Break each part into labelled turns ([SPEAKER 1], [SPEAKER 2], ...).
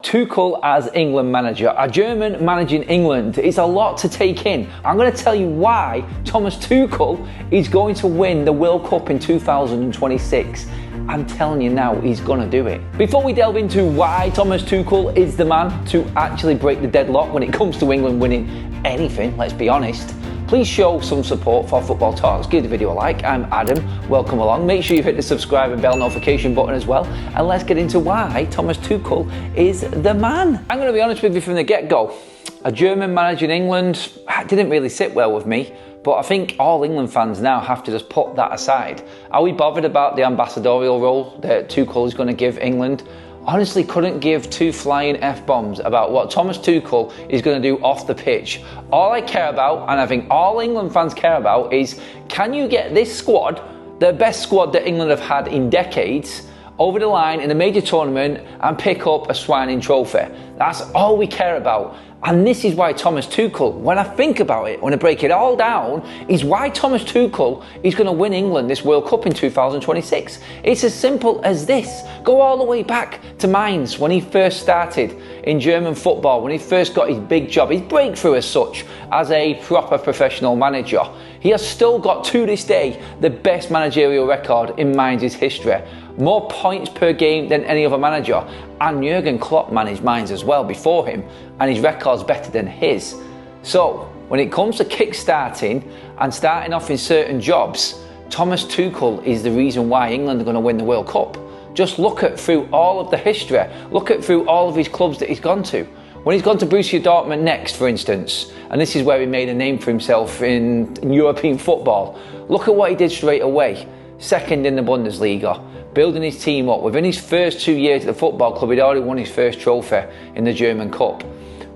[SPEAKER 1] Tuchel as England manager, a German managing England. It's a lot to take in. I'm going to tell you why Thomas Tuchel is going to win the World Cup in 2026. I'm telling you now, he's going to do it. Before we delve into why Thomas Tuchel is the man to actually break the deadlock when it comes to England winning anything, let's be honest, please show some support for Football Talks. Give the video a like. I'm Adam. Welcome along. Make sure you hit the subscribe and bell notification button as well. And let's get into why Thomas Tuchel is the man. I'm going to be honest with you from the get-go. A German manager in England didn't really sit well with me. But I think all England fans now have to just put that aside. Are we bothered about the ambassadorial role that Tuchel is going to give England? Honestly, couldn't give two flying F-bombs about what Thomas Tuchel is going to do off the pitch. All I care about, and I think all England fans care about, is can you get this squad, the best squad that England have had in decades, over the line in a major tournament and pick up a swinning trophy? That's all we care about. And this is why Thomas Tuchel, when I think about it, when I break it all down, is why Thomas Tuchel is going to win England this World Cup in 2026. It's as simple as this. Go all the way back to Mainz when he first started in German football, when he first got his big job, his breakthrough as such, as a proper professional manager. He has still got, to this day, the best managerial record in Mainz's history. More points per game than any other manager. And Jurgen Klopp managed Mainz as well before him, and his record's better than his. So, when it comes to kick-starting and starting off in certain jobs, Thomas Tuchel is the reason why England are going to win the World Cup. Just look at through all of the history, look at through all of his clubs that he's gone to. When he's gone to Borussia Dortmund next, for instance, and this is where he made a name for himself in European football, look at what he did straight away. Second in the Bundesliga, building his team up. Within his first 2 years at the football club, he'd already won his first trophy in the German Cup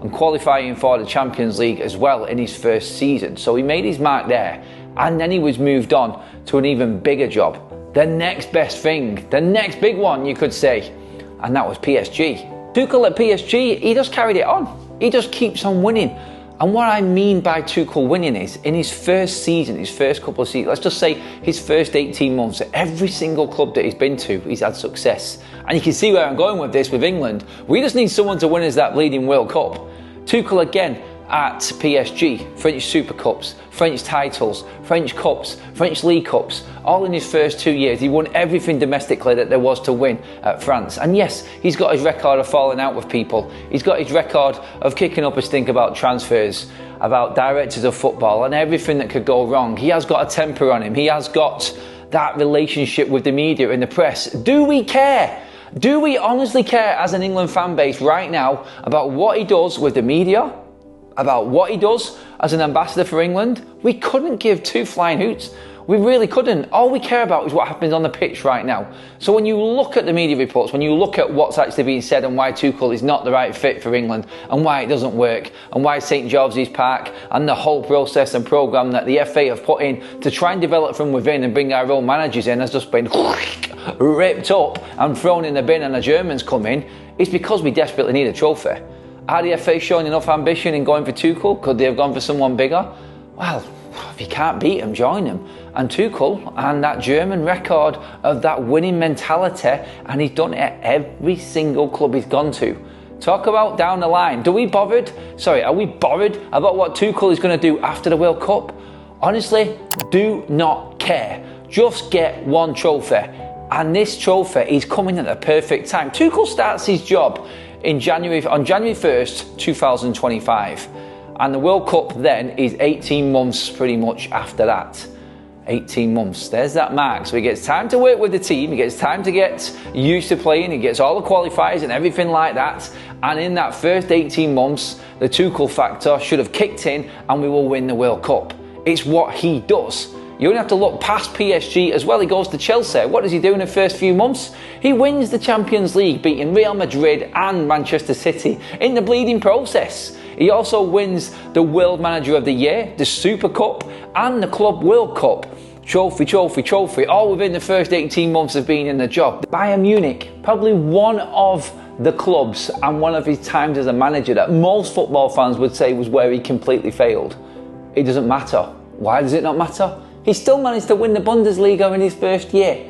[SPEAKER 1] and qualifying for the Champions League as well in his first season. So he made his mark there, and then he was moved on to an even bigger job. The next best thing, the next big one, you could say, and that was PSG. Tuchel at PSG, he just carried it on. He just keeps on winning. And what I mean by Tuchel winning is, in his first season, his first couple of seasons, let's just say his first 18 months, at every single club that he's been to, he's had success. And you can see where I'm going with this with England. We just need someone to win us that bleeding World Cup. Tuchel again at PSG, French Super Cups, French titles, French Cups, French League Cups, all in his first 2 years. He won everything domestically that there was to win at France. And yes, he's got his record of falling out with people. He's got his record of kicking up a stink about transfers, about directors of football and everything that could go wrong. He has got a temper on him. He has got that relationship with the media and the press. Do we care? Do we honestly care as an England fan base right now about what he does with the media? About what he does as an ambassador for England? We couldn't give two flying hoots. We really couldn't. All we care about is what happens on the pitch right now. So when you look at the media reports, when you look at what's actually being said and why Tuchel is not the right fit for England and why it doesn't work and why St George's Park and the whole process and programme that the FA have put in to try and develop from within and bring our own managers in has just been ripped up and thrown in the bin and the Germans come in, it's because we desperately need a trophy. Are the FA showing enough ambition in going for Tuchel? Could they have gone for someone bigger? Well, if you can't beat him, join him. And Tuchel and that German record of that winning mentality, and he's done it at every single club he's gone to. Talk about down the line. Are we bothered about what Tuchel is going to do after the World Cup? Honestly, do not care. Just get one trophy. And this trophy is coming at the perfect time. Tuchel starts his job on January 1st, 2025. And the World Cup then is 18 months pretty much after that. 18 months, there's that mark. So he gets time to work with the team, he gets time to get used to playing, he gets all the qualifiers and everything like that. And in that first 18 months, the Tuchel factor should have kicked in and we will win the World Cup. It's what he does. You only have to look past PSG as well. He goes to Chelsea. What does he do in the first few months? He wins the Champions League, beating Real Madrid and Manchester City in the bleeding process. He also wins the World Manager of the Year, the Super Cup and the Club World Cup. Trophy, all within the first 18 months of being in the job. Bayern Munich, probably one of the clubs and one of his times as a manager that most football fans would say was where he completely failed. It doesn't matter. Why does it not matter? He still managed to win the Bundesliga in his first year.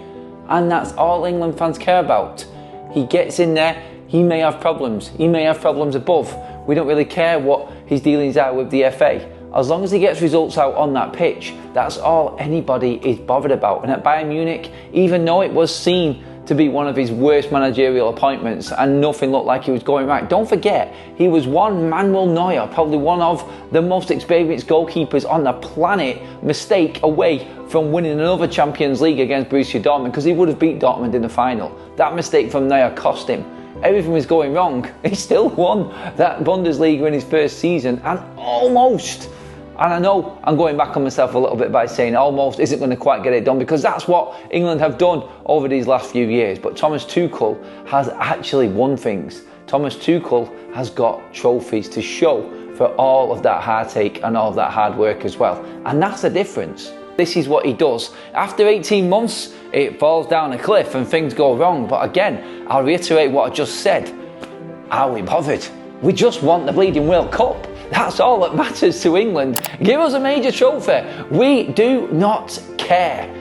[SPEAKER 1] And that's all England fans care about. He gets in there, He may have problems. He may have problems above. We don't really care what his dealings are with the FA. As long as he gets results out on that pitch, that's all anybody is bothered about. And at Bayern Munich, even though it was seen to be one of his worst managerial appointments and nothing looked like he was going right, don't forget, he was one Manuel Neuer, probably one of the most experienced goalkeepers on the planet, mistake away from winning another Champions League against Borussia Dortmund, because he would have beat Dortmund in the final. That mistake from Neuer cost him. Everything was going wrong. He still won that Bundesliga in his first season, and almost, and I know I'm going back on myself a little bit by saying almost isn't going to quite get it done, because that's what England have done over these last few years. But Thomas Tuchel has actually won things. Thomas Tuchel has got trophies to show for all of that heartache and all of that hard work as well. And that's the difference. This is what he does. After 18 months, it falls down a cliff and things go wrong. But again, I'll reiterate what I just said. Are we bothered? We just want the bleeding World Cup. That's all that matters to England. Give us a major trophy. We do not care.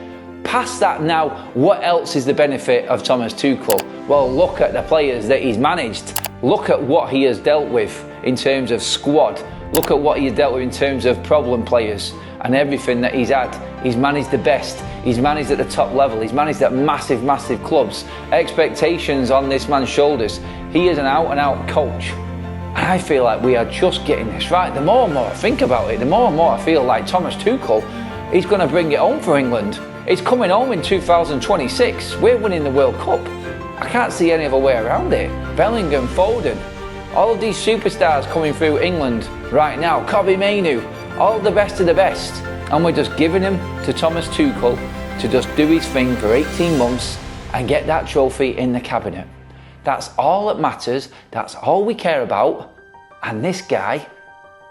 [SPEAKER 1] Past that now, what else is the benefit of Thomas Tuchel? Well, look at the players that he's managed. Look at what he has dealt with in terms of squad. Look at what he has dealt with in terms of problem players and everything that he's had. He's managed the best. He's managed at the top level. He's managed at massive, massive clubs. Expectations on this man's shoulders. He is an out-and-out coach. And I feel like we are just getting this right. The more and more I think about it, the more and more I feel like Thomas Tuchel is going to bring it home for England. It's coming home in 2026. We're winning the World Cup. I can't see any other way around it. Bellingham, Foden, all of these superstars coming through England right now. Kobbie Mainoo, all the best of the best. And we're just giving him to Thomas Tuchel to just do his thing for 18 months and get that trophy in the cabinet. That's all that matters. That's all we care about. And this guy,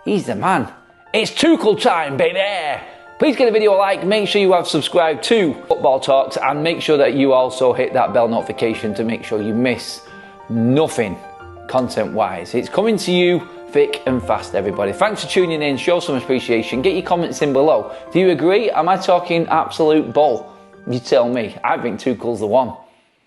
[SPEAKER 1] he's the man. It's Tuchel time, baby! Please give the video a like, make sure you have subscribed to Football Talks, and make sure that you also hit that bell notification to make sure you miss nothing content-wise. It's coming to you thick and fast, everybody. Thanks for tuning in. Show some appreciation. Get your comments in below. Do you agree? Am I talking absolute bull? You tell me. I think Tuchel's the one.